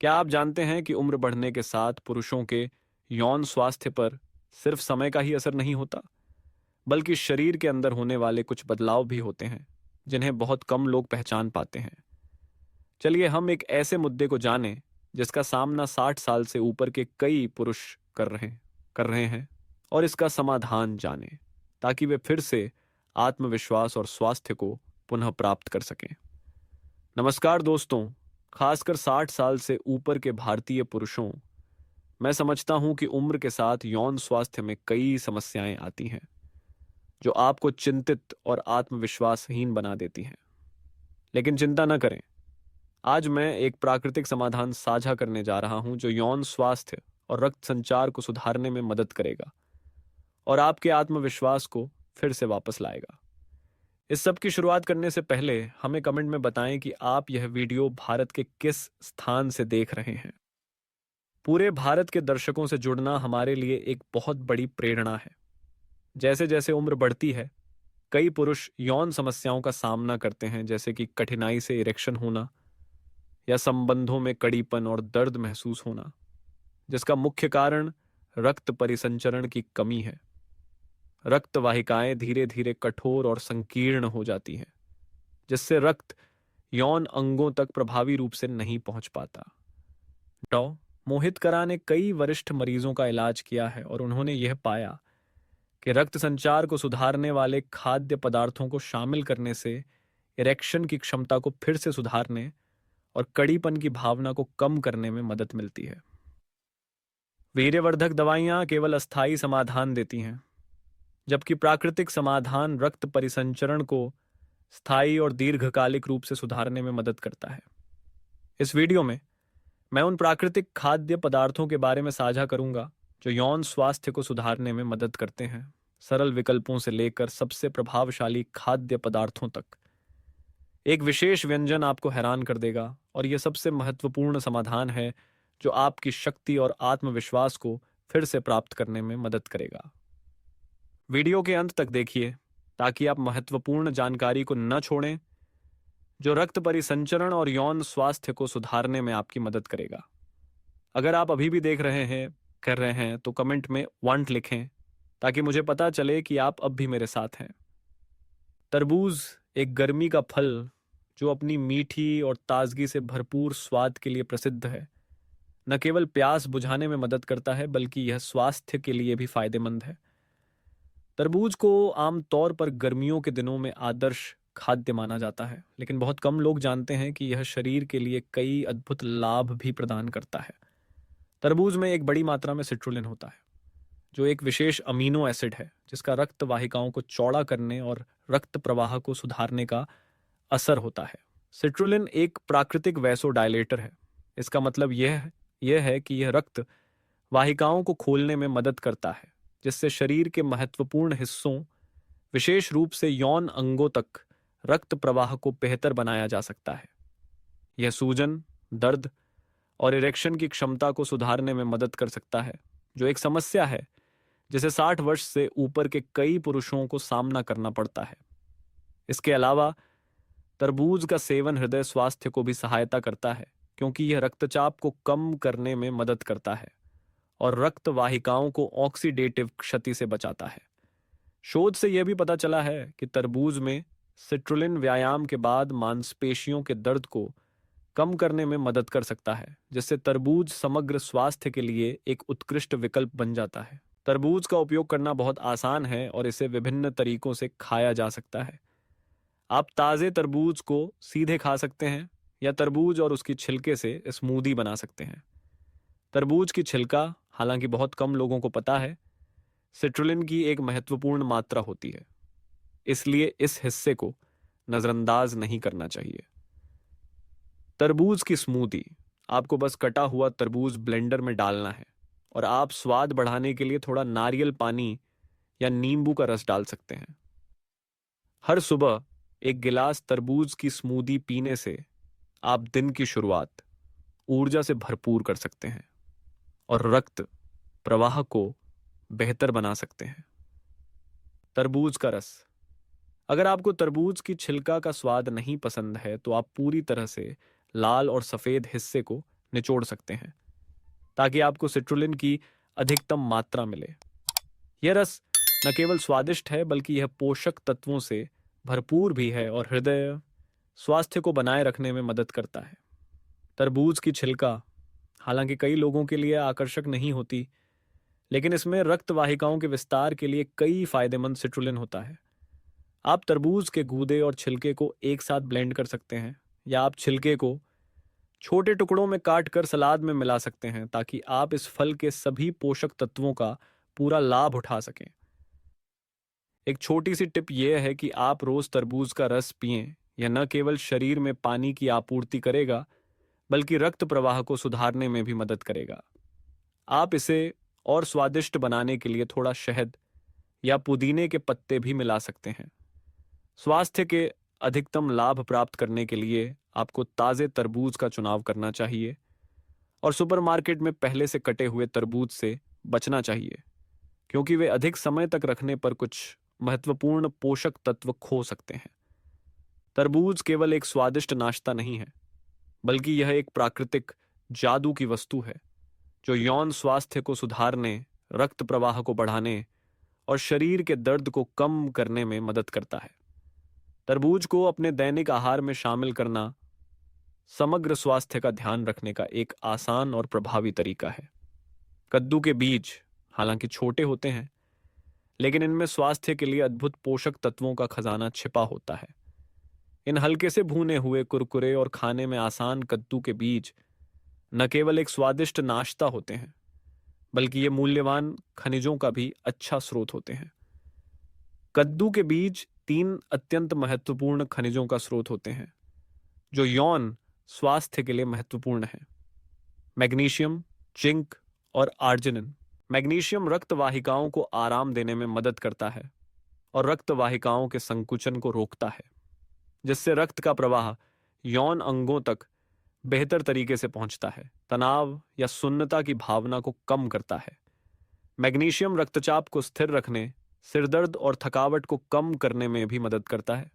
क्या आप जानते हैं कि उम्र बढ़ने के साथ पुरुषों के यौन स्वास्थ्य पर सिर्फ समय का ही असर नहीं होता, बल्कि शरीर के अंदर होने वाले कुछ बदलाव भी होते हैं जिन्हें बहुत कम लोग पहचान पाते हैं। चलिए हम एक ऐसे मुद्दे को जानें जिसका सामना 60 साल से ऊपर के कई पुरुष कर रहे हैं और इसका समाधान जानें ताकि वे फिर से आत्मविश्वास और स्वास्थ्य को पुनः प्राप्त कर सकें। नमस्कार दोस्तों, खासकर 60 साल से ऊपर के भारतीय पुरुषों, मैं समझता हूं कि उम्र के साथ यौन स्वास्थ्य में कई समस्याएं आती हैं जो आपको चिंतित और आत्मविश्वासहीन बना देती हैं। लेकिन चिंता न करें, आज मैं एक प्राकृतिक समाधान साझा करने जा रहा हूं जो यौन स्वास्थ्य और रक्त संचार को सुधारने में मदद करेगा और आपके आत्मविश्वास को फिर से वापस लाएगा। इस सब की शुरुआत करने से पहले हमें कमेंट में बताएं कि आप यह वीडियो भारत के किस स्थान से देख रहे हैं। पूरे भारत के दर्शकों से जुड़ना हमारे लिए एक बहुत बड़ी प्रेरणा है। जैसे जैसे उम्र बढ़ती है, कई पुरुष यौन समस्याओं का सामना करते हैं, जैसे कि कठिनाई से इरेक्शन होना या संबंधों में कड़ीपन और दर्द महसूस होना, जिसका मुख्य कारण रक्त परिसंचरण की कमी है। रक्त वाहिकाएं धीरे धीरे कठोर और संकीर्ण हो जाती हैं, जिससे रक्त यौन अंगों तक प्रभावी रूप से नहीं पहुंच पाता। डॉ मोहित करा ने कई वरिष्ठ मरीजों का इलाज किया है और उन्होंने यह पाया कि रक्त संचार को सुधारने वाले खाद्य पदार्थों को शामिल करने से इरेक्शन की क्षमता को फिर से सुधारने और कड़ीपन की भावना को कम करने में मदद मिलती है। वीर्यवर्धक दवाइयां केवल अस्थायी समाधान देती हैं, जबकि प्राकृतिक समाधान रक्त परिसंचरण को स्थायी और दीर्घकालिक रूप से सुधारने में मदद करता है। इस वीडियो में मैं उन प्राकृतिक खाद्य पदार्थों के बारे में साझा करूंगा जो यौन स्वास्थ्य को सुधारने में मदद करते हैं, सरल विकल्पों से लेकर सबसे प्रभावशाली खाद्य पदार्थों तक। एक विशेष व्यंजन आपको हैरान कर देगा और यह सबसे महत्वपूर्ण समाधान है जो आपकी शक्ति और आत्मविश्वास को फिर से प्राप्त करने में मदद करेगा। वीडियो के अंत तक देखिए ताकि आप महत्वपूर्ण जानकारी को न छोड़ें जो रक्त परिसंचरण और यौन स्वास्थ्य को सुधारने में आपकी मदद करेगा। अगर आप अभी भी देख रहे हैं तो कमेंट में 1 लिखें ताकि मुझे पता चले कि आप अब भी मेरे साथ हैं। तरबूज एक गर्मी का फल जो अपनी मीठी और ताजगी से भरपूर स्वाद के लिए प्रसिद्ध है, न केवल प्यास बुझाने में मदद करता है बल्कि यह स्वास्थ्य के लिए भी फायदेमंद है। तरबूज को आमतौर पर गर्मियों के दिनों में आदर्श खाद्य माना जाता है, लेकिन बहुत कम लोग जानते हैं कि यह शरीर के लिए कई अद्भुत लाभ भी प्रदान करता है। तरबूज में एक बड़ी मात्रा में सिट्रुलिन होता है, जो एक विशेष अमीनो एसिड है जिसका रक्त वाहिकाओं को चौड़ा करने और रक्त प्रवाह को सुधारने का असर होता है। सिट्रुलिन एक प्राकृतिक वैसोडायलेटर है। इसका मतलब यह है कि यह रक्त वाहिकाओं को खोलने में मदद करता है, जिससे शरीर के महत्वपूर्ण हिस्सों, विशेष रूप से यौन अंगों तक रक्त प्रवाह को बेहतर बनाया जा सकता है। यह सूजन, दर्द और इरेक्शन की क्षमता को सुधारने में मदद कर सकता है, जो एक समस्या है जिसे 60 वर्ष से ऊपर के कई पुरुषों को सामना करना पड़ता है। इसके अलावा तरबूज का सेवन हृदय स्वास्थ्य को भी सहायता करता है, क्योंकि यह रक्तचाप को कम करने में मदद करता है और रक्त वाहिकाओं को ऑक्सीडेटिव क्षति से बचाता है। शोध से यह भी पता चला है कि तरबूज में सिट्रुलिन व्यायाम के बाद मांसपेशियों के दर्द को कम करने में मदद कर सकता है, जिससे तरबूज समग्र स्वास्थ्य के लिए एक उत्कृष्ट विकल्प बन जाता है। तरबूज का उपयोग करना बहुत आसान है और इसे विभिन्न तरीकों से खाया जा सकता है। आप ताज़े तरबूज को सीधे खा सकते हैं या तरबूज और उसकी छिलके से स्मूदी बना सकते हैं। तरबूज की छिलका, हालांकि बहुत कम लोगों को पता है, सिट्रुलिन की एक महत्वपूर्ण मात्रा होती है, इसलिए इस हिस्से को नजरअंदाज नहीं करना चाहिए। तरबूज की स्मूदी, आपको बस कटा हुआ तरबूज ब्लेंडर में डालना है और आप स्वाद बढ़ाने के लिए थोड़ा नारियल पानी या नींबू का रस डाल सकते हैं। हर सुबह एक गिलास तरबूज की स्मूदी पीने से आप दिन की शुरुआत ऊर्जा से भरपूर कर सकते हैं और रक्त प्रवाह को बेहतर बना सकते हैं। तरबूज का रस, अगर आपको तरबूज की छिलका का स्वाद नहीं पसंद है तो आप पूरी तरह से लाल और सफेद हिस्से को निचोड़ सकते हैं ताकि आपको सिट्रुलिन की अधिकतम मात्रा मिले। यह रस न केवल स्वादिष्ट है बल्कि यह पोषक तत्वों से भरपूर भी है और हृदय स्वास्थ्य को बनाए रखने में मदद करता है। तरबूज की छिलका हालांकि कई लोगों के लिए आकर्षक नहीं होती, लेकिन इसमें रक्त वाहिकाओं के विस्तार के लिए कई फायदेमंद सिट्रुलिन होता है। आप तरबूज के गूदे और छिलके को एक साथ ब्लेंड कर सकते हैं, या आप छिलके को छोटे टुकड़ों में काट कर सलाद में मिला सकते हैं ताकि आप इस फल के सभी पोषक तत्वों का पूरा लाभ उठा सकें। एक छोटी सी टिप यह है कि आप रोज तरबूज का रस पिएं। यह न केवल शरीर में पानी की आपूर्ति करेगा बल्कि रक्त प्रवाह को सुधारने में भी मदद करेगा। आप इसे और स्वादिष्ट बनाने के लिए थोड़ा शहद या पुदीने के पत्ते भी मिला सकते हैं। स्वास्थ्य के अधिकतम लाभ प्राप्त करने के लिए आपको ताजे तरबूज का चुनाव करना चाहिए और सुपरमार्केट में पहले से कटे हुए तरबूज से बचना चाहिए, क्योंकि वे अधिक समय तक रखने पर कुछ महत्वपूर्ण पोषक तत्व खो सकते हैं। तरबूज केवल एक स्वादिष्ट नाश्ता नहीं है, बल्कि यह एक प्राकृतिक जादू की वस्तु है जो यौन स्वास्थ्य को सुधारने, रक्त प्रवाह को बढ़ाने और शरीर के दर्द को कम करने में मदद करता है। तरबूज को अपने दैनिक आहार में शामिल करना समग्र स्वास्थ्य का ध्यान रखने का एक आसान और प्रभावी तरीका है। कद्दू के बीज हालांकि छोटे होते हैं, लेकिन इनमें स्वास्थ्य के लिए अद्भुत पोषक तत्वों का खजाना छिपा होता है। इन हल्के से भुने हुए कुरकुरे और खाने में आसान कद्दू के बीज न केवल एक स्वादिष्ट नाश्ता होते हैं, बल्कि ये मूल्यवान खनिजों का भी अच्छा स्रोत होते हैं। कद्दू के बीज 3 अत्यंत महत्वपूर्ण खनिजों का स्रोत होते हैं जो यौन स्वास्थ्य के लिए महत्वपूर्ण है: मैग्नीशियम, जिंक और आर्जिनिन। मैग्नीशियम रक्त वाहिकाओं को आराम देने में मदद करता है और रक्त वाहिकाओं के संकुचन को रोकता है, जिससे रक्त का प्रवाह यौन अंगों तक बेहतर तरीके से पहुंचता है। तनाव या सुन्नता की भावना को कम करता है। मैग्नीशियम रक्तचाप को स्थिर रखने, सिरदर्द और थकावट को कम करने में भी मदद करता है।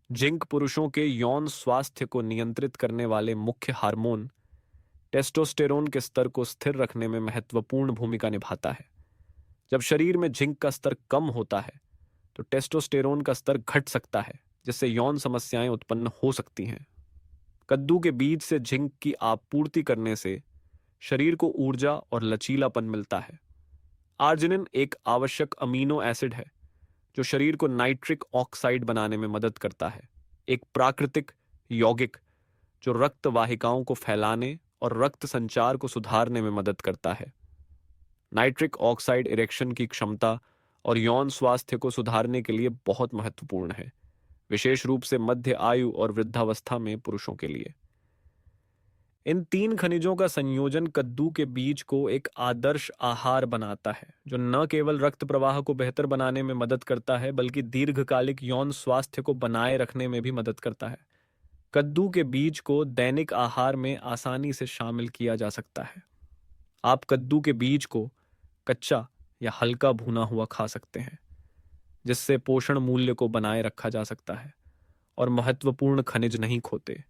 जिंक पुरुषों के यौन स्वास्थ्य को नियंत्रित करने वाले मुख्य हार्मोन टेस्टोस्टेरोन के स्तर को स्थिर रखने में महत्वपूर्ण भूमिका निभाता है। जब शरीर में जिंक का स्तर कम होता है तो टेस्टोस्टेरोन का स्तर घट सकता है, जिससे यौन समस्याएं उत्पन्न हो सकती हैं। कद्दू के बीज से जिंक की आपूर्ति करने से शरीर को ऊर्जा और लचीलापन मिलता है। आर्जिनिन एक आवश्यक अमीनो एसिड है जो शरीर को नाइट्रिक ऑक्साइड बनाने में मदद करता है, एक प्राकृतिक यौगिक जो रक्त वाहिकाओं को फैलाने और रक्त संचार को सुधारने में मदद करता है। नाइट्रिक ऑक्साइड इरेक्शन की क्षमता और यौन स्वास्थ्य को सुधारने के लिए बहुत महत्वपूर्ण है, विशेष रूप से मध्य आयु और वृद्धावस्था में पुरुषों के लिए। इन 3 खनिजों का संयोजन कद्दू के बीज को एक आदर्श आहार बनाता है जो न केवल रक्त प्रवाह को बेहतर बनाने में मदद करता है बल्कि दीर्घकालिक यौन स्वास्थ्य को बनाए रखने में भी मदद करता है। कद्दू के बीज को दैनिक आहार में आसानी से शामिल किया जा सकता है। आप कद्दू के बीज को कच्चा या हल्का भुना हुआ खा सकते हैं, जिससे पोषण मूल्य को बनाए रखा जा सकता है और महत्वपूर्ण खनिज नहीं खोते।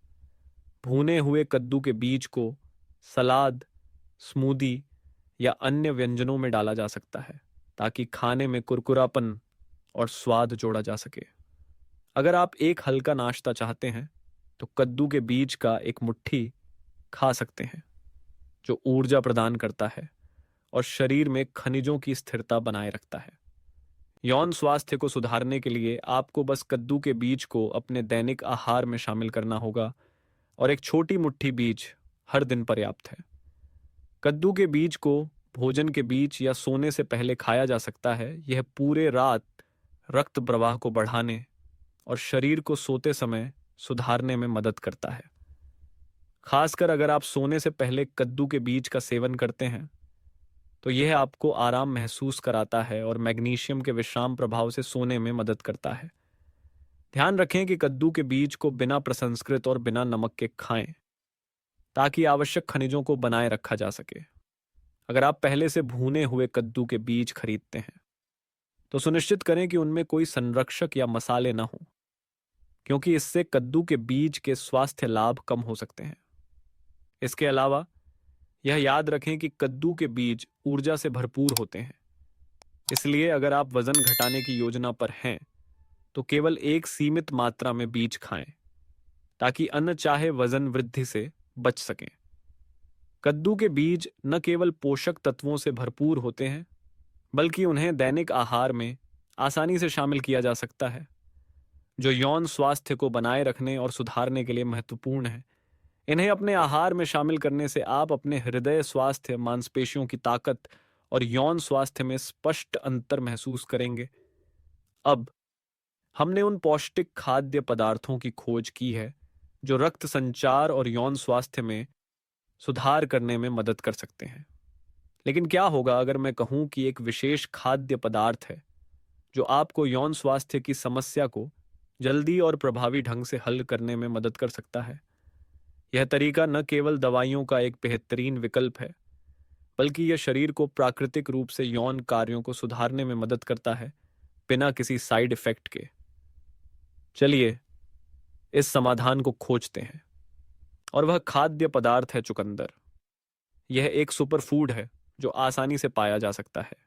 भुने हुए कद्दू के बीज को सलाद, स्मूदी या अन्य व्यंजनों में डाला जा सकता है ताकि खाने में कुरकुरापन और स्वाद जोड़ा जा सके। अगर आप एक हल्का नाश्ता चाहते हैं तो कद्दू के बीज का एक मुट्ठी खा सकते हैं, जो ऊर्जा प्रदान करता है और शरीर में खनिजों की स्थिरता बनाए रखता है। यौन स्वास्थ्य को सुधारने के लिए आपको बस कद्दू के बीज को अपने दैनिक आहार में शामिल करना होगा और एक छोटी मुट्ठी बीज हर दिन पर्याप्त है। कद्दू के बीज को भोजन के बीच या सोने से पहले खाया जा सकता है। यह पूरे रात रक्त प्रवाह को बढ़ाने और शरीर को सोते समय सुधारने में मदद करता है। खासकर अगर आप सोने से पहले कद्दू के बीज का सेवन करते हैं तो यह आपको आराम महसूस कराता है और मैग्नीशियम के विश्राम प्रभाव से सोने में मदद करता है। ध्यान रखें कि कद्दू के बीज को बिना प्रसंस्कृत और बिना नमक के खाएं ताकि आवश्यक खनिजों को बनाए रखा जा सके। अगर आप पहले से भुने हुए कद्दू के बीज खरीदते हैं तो सुनिश्चित करें कि उनमें कोई संरक्षक या मसाले न हों, क्योंकि इससे कद्दू के बीज के स्वास्थ्य लाभ कम हो सकते हैं। इसके अलावा यह याद रखें कि कद्दू के बीज ऊर्जा से भरपूर होते हैं, इसलिए अगर आप वजन घटाने की योजना पर हैं तो केवल एक सीमित मात्रा में बीज खाएं ताकि अनचाहे वजन वृद्धि से बच सकें। कद्दू के बीज न केवल पोषक तत्वों से भरपूर होते हैं, बल्कि उन्हें दैनिक आहार में आसानी से शामिल किया जा सकता है, जो यौन स्वास्थ्य को बनाए रखने और सुधारने के लिए महत्वपूर्ण है। इन्हें अपने आहार में शामिल करने से आप अपने हृदय स्वास्थ्य, मांसपेशियों की ताकत और यौन स्वास्थ्य में स्पष्ट अंतर महसूस करेंगे। अब हमने उन पौष्टिक खाद्य पदार्थों की खोज की है जो रक्त संचार और यौन स्वास्थ्य में सुधार करने में मदद कर सकते हैं। लेकिन क्या होगा अगर मैं कहूं कि एक विशेष खाद्य पदार्थ है जो आपको यौन स्वास्थ्य की समस्या को जल्दी और प्रभावी ढंग से हल करने में मदद कर सकता है? यह तरीका न केवल दवाइयों का एक बेहतरीन विकल्प है, बल्कि यह शरीर को प्राकृतिक रूप से यौन कार्यों को सुधारने में मदद करता है, बिना किसी साइड इफेक्ट के। चलिए इस समाधान को खोजते हैं, और वह खाद्य पदार्थ है चुकंदर। यह एक सुपरफूड है जो आसानी से पाया जा सकता है,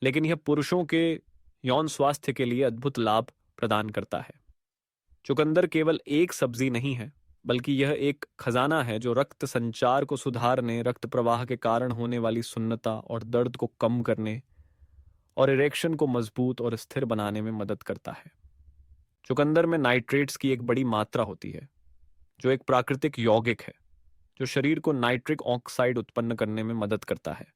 लेकिन यह पुरुषों के यौन स्वास्थ्य के लिए अद्भुत लाभ प्रदान करता है। चुकंदर केवल एक सब्जी नहीं है, बल्कि यह एक खजाना है जो रक्त संचार को सुधारने, रक्त प्रवाह के कारण होने वाली सुन्नता और दर्द को कम करने और इरेक्शन को मजबूत और स्थिर बनाने में मदद करता है। चुकंदर में नाइट्रेट्स की एक बड़ी मात्रा होती है, जो एक प्राकृतिक यौगिक है जो शरीर को नाइट्रिक ऑक्साइड उत्पन्न करने में मदद करता है।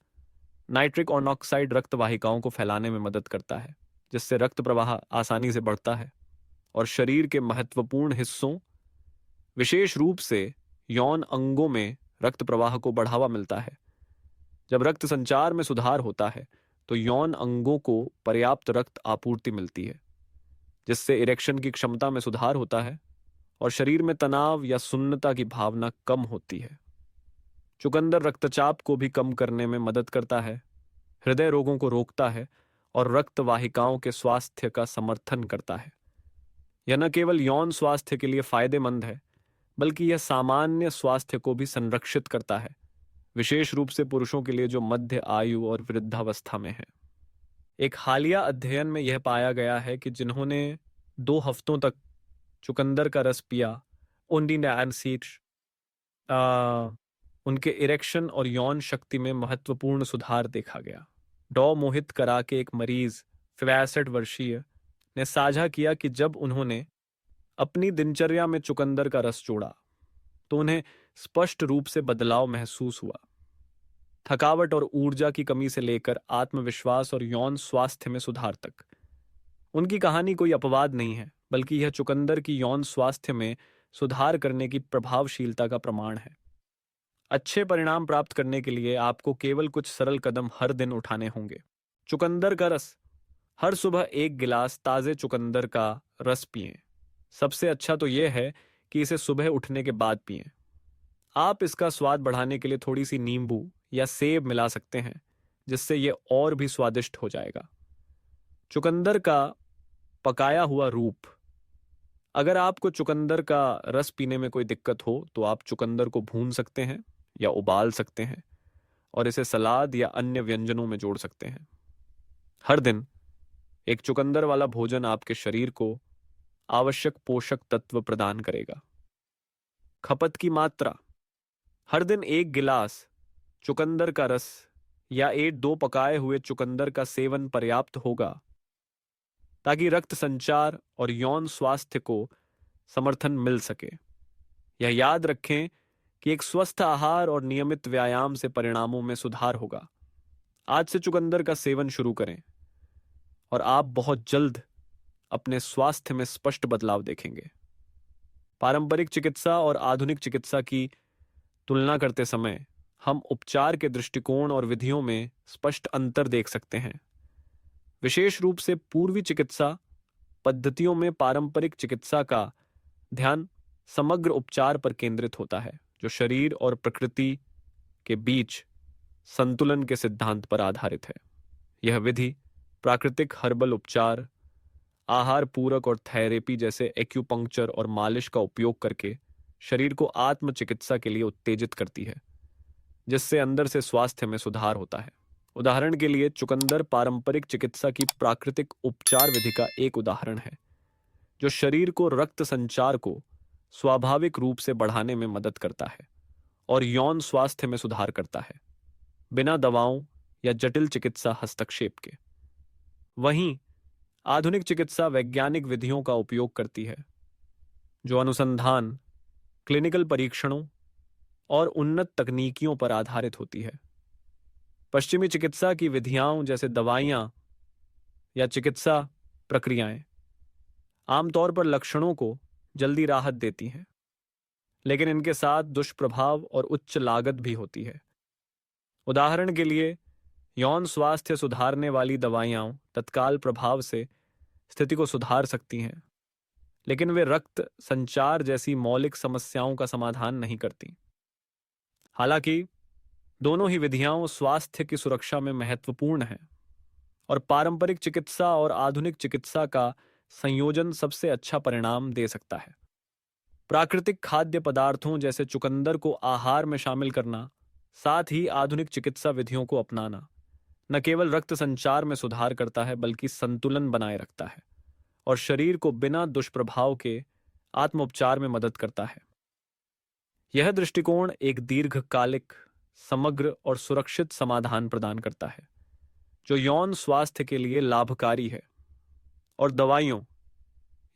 नाइट्रिक ऑक्साइड रक्त वाहिकाओं को फैलाने में मदद करता है, जिससे रक्त प्रवाह आसानी से बढ़ता है और शरीर के महत्वपूर्ण हिस्सों, विशेष रूप से यौन अंगों में रक्त प्रवाह को बढ़ावा मिलता है। जब रक्त संचार में सुधार होता है तो यौन अंगों को पर्याप्त रक्त आपूर्ति मिलती है, जिससे इरेक्शन की क्षमता में सुधार होता है और शरीर में तनाव या सुन्नता की भावना कम होती है। चुकंदर रक्तचाप को भी कम करने में मदद करता है, हृदय रोगों को रोकता है और रक्त वाहिकाओं के स्वास्थ्य का समर्थन करता है। यह न केवल यौन स्वास्थ्य के लिए फायदेमंद है, बल्कि यह सामान्य स्वास्थ्य को भी संरक्षित करता है, विशेष रूप से पुरुषों के लिए जो मध्य आयु और वृद्धावस्था में है। एक हालिया अध्ययन में यह पाया गया है कि जिन्होंने 2 हफ्तों तक चुकंदर का रस पिया, उनके इरेक्शन और यौन शक्ति में महत्वपूर्ण सुधार देखा गया। डॉ मोहित करा के एक मरीज 65 वर्षीय ने साझा किया कि जब उन्होंने अपनी दिनचर्या में चुकंदर का रस जोड़ा तो उन्हें स्पष्ट रूप से बदलाव महसूस हुआ। थकावट और ऊर्जा की कमी से लेकर आत्मविश्वास और यौन स्वास्थ्य में सुधार तक। उनकी कहानी कोई अपवाद नहीं है, बल्कि यह चुकंदर की यौन स्वास्थ्य में सुधार करने की प्रभावशीलता का प्रमाण है। अच्छे परिणाम प्राप्त करने के लिए आपको केवल कुछ सरल कदम हर दिन उठाने होंगे। चुकंदर का रस। हर सुबह 1 गिलास ताजे चुकंदर का रस पिएं। सबसे अच्छा तो यह है कि इसे सुबह उठने के बाद पिएं। आप इसका स्वाद बढ़ाने के लिए थोड़ी सी नींबू या सेब मिला सकते हैं, जिससे यह और भी स्वादिष्ट हो जाएगा। चुकंदर का पकाया हुआ रूप। अगर आपको चुकंदर का रस पीने में कोई दिक्कत हो तो आप चुकंदर को भून सकते हैं या उबाल सकते हैं और इसे सलाद या अन्य व्यंजनों में जोड़ सकते हैं। हर दिन एक चुकंदर वाला भोजन आपके शरीर को आवश्यक पोषक तत्व प्रदान करेगा। खपत की मात्रा। हर दिन 1 गिलास चुकंदर का रस या 1-2 पकाए हुए चुकंदर का सेवन पर्याप्त होगा ताकि रक्त संचार और यौन स्वास्थ्य को समर्थन मिल सके। यह याद रखें कि एक स्वस्थ आहार और नियमित व्यायाम से परिणामों में सुधार होगा। आज से चुकंदर का सेवन शुरू करें और आप बहुत जल्द अपने स्वास्थ्य में स्पष्ट बदलाव देखेंगे। पारंपरिक चिकित्सा और आधुनिक चिकित्सा की तुलना करते समय हम उपचार के दृष्टिकोण और विधियों में स्पष्ट अंतर देख सकते हैं। विशेष रूप से पूर्वी चिकित्सा पद्धतियों में पारंपरिक चिकित्सा का ध्यान समग्र उपचार पर केंद्रित होता है, जो शरीर और प्रकृति के बीच संतुलन के सिद्धांत पर आधारित है। यह विधि प्राकृतिक हर्बल उपचार, आहार पूरक और थेरेपी जैसे एक्यूपंक्चर और मालिश का उपयोग करके शरीर को आत्म चिकित्सा के लिए उत्तेजित करती है, जिससे अंदर से स्वास्थ्य में सुधार होता है। उदाहरण के लिए चुकंदर पारंपरिक चिकित्सा की प्राकृतिक उपचार विधि का एक उदाहरण है, जो शरीर को रक्त संचार को स्वाभाविक रूप से बढ़ाने में मदद करता है और यौन स्वास्थ्य में सुधार करता है, बिना दवाओं या जटिल चिकित्सा हस्तक्षेप के। वहीं आधुनिक चिकित्सा वैज्ञानिक विधियों का उपयोग करती है, जो अनुसंधान, क्लिनिकल परीक्षणों और उन्नत तकनीकियों पर आधारित होती है। पश्चिमी चिकित्सा की विधियां जैसे दवाइयां या चिकित्सा प्रक्रियाएं आमतौर पर लक्षणों को जल्दी राहत देती हैं, लेकिन इनके साथ दुष्प्रभाव और उच्च लागत भी होती है। उदाहरण के लिए यौन स्वास्थ्य सुधारने वाली दवाइयां तत्काल प्रभाव से स्थिति को सुधार सकती हैं, लेकिन वे रक्त संचार जैसी मौलिक समस्याओं का समाधान नहीं करती। हालांकि दोनों ही विधियां स्वास्थ्य की सुरक्षा में महत्वपूर्ण हैं और पारंपरिक चिकित्सा और आधुनिक चिकित्सा का संयोजन सबसे अच्छा परिणाम दे सकता है। प्राकृतिक खाद्य पदार्थों जैसे चुकंदर को आहार में शामिल करना, साथ ही आधुनिक चिकित्सा विधियों को अपनाना न केवल रक्त संचार में सुधार करता है, बल्कि संतुलन बनाए रखता है और शरीर को बिना दुष्प्रभाव के आत्मोपचार में मदद करता है। यह दृष्टिकोण एक दीर्घकालिक, समग्र और सुरक्षित समाधान प्रदान करता है, जो यौन स्वास्थ्य के लिए लाभकारी है और दवाइयों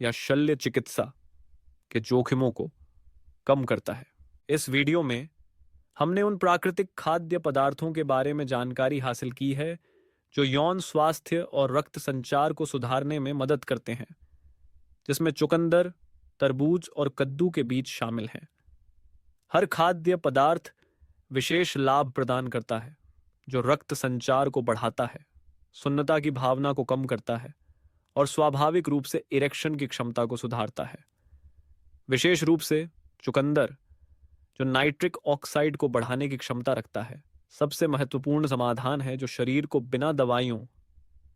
या शल्य चिकित्सा के जोखिमों को कम करता है। इस वीडियो में हमने उन प्राकृतिक खाद्य पदार्थों के बारे में जानकारी हासिल की है जो यौन स्वास्थ्य और रक्त संचार को सुधारने में मदद करते हैं, जिसमें चुकंदर, तरबूज और कद्दू के बीज शामिल हैं। हर खाद्य पदार्थ विशेष लाभ प्रदान करता है, जो रक्त संचार को बढ़ाता है, सुन्नता की भावना को कम करता है और स्वाभाविक रूप से इरेक्शन की क्षमता को सुधारता है। विशेष रूप से चुकंदर, जो नाइट्रिक ऑक्साइड को बढ़ाने की क्षमता रखता है, सबसे महत्वपूर्ण समाधान है जो शरीर को बिना दवाइयों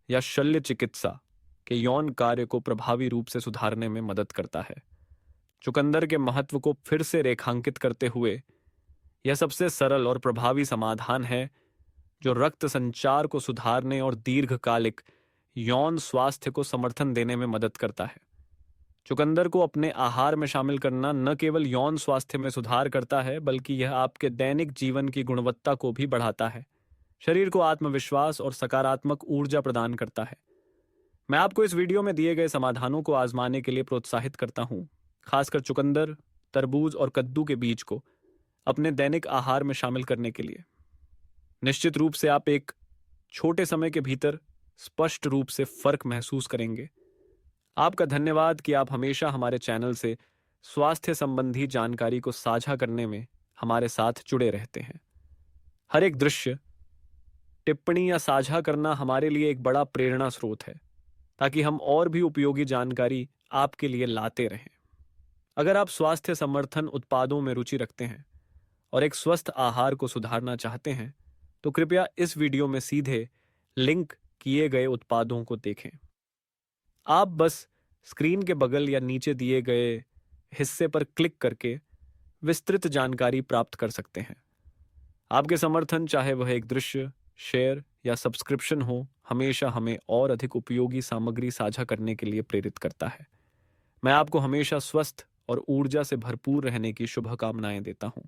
या शल्य चिकित्सा के यौन कार्य को प्रभावी रूप से सुधारने में मदद करता है। चुकंदर के महत्व को फिर से रेखांकित करते हुए, यह सबसे सरल और प्रभावी समाधान है जो रक्त संचार को सुधारने और दीर्घकालिक यौन स्वास्थ्य को समर्थन देने में मदद करता है। चुकंदर को अपने आहार में शामिल करना न केवल यौन स्वास्थ्य में सुधार करता है, बल्कि यह आपके दैनिक जीवन की गुणवत्ता को भी बढ़ाता है, शरीर को आत्मविश्वास और सकारात्मक ऊर्जा प्रदान करता है। मैं आपको इस वीडियो में दिए गए समाधानों को आजमाने के लिए प्रोत्साहित करता हूं, खासकर चुकंदर, तरबूज और कद्दू के बीज को अपने दैनिक आहार में शामिल करने के लिए। निश्चित रूप से आप एक छोटे समय के भीतर स्पष्ट रूप से फर्क महसूस करेंगे। आपका धन्यवाद कि आप हमेशा हमारे चैनल से स्वास्थ्य संबंधी जानकारी को साझा करने में हमारे साथ जुड़े रहते हैं। हर एक दृश्य, टिप्पणी या साझा करना हमारे लिए एक बड़ा प्रेरणा स्रोत है, ताकि हम और भी उपयोगी जानकारी आपके लिए लाते रहें। अगर आप स्वास्थ्य समर्थन उत्पादों में रुचि रखते हैं और एक स्वस्थ आहार को सुधारना चाहते हैं, तो कृपया इस वीडियो में सीधे लिंक किए गए उत्पादों को देखें। आप बस स्क्रीन के बगल या नीचे दिए गए हिस्से पर क्लिक करके विस्तृत जानकारी प्राप्त कर सकते हैं। आपके समर्थन, चाहे वह एक दृश्य, शेयर या सब्सक्रिप्शन हो, हमेशा हमें और अधिक उपयोगी सामग्री साझा करने के लिए प्रेरित करता है। मैं आपको हमेशा स्वस्थ और ऊर्जा से भरपूर रहने की शुभकामनाएं देता हूं।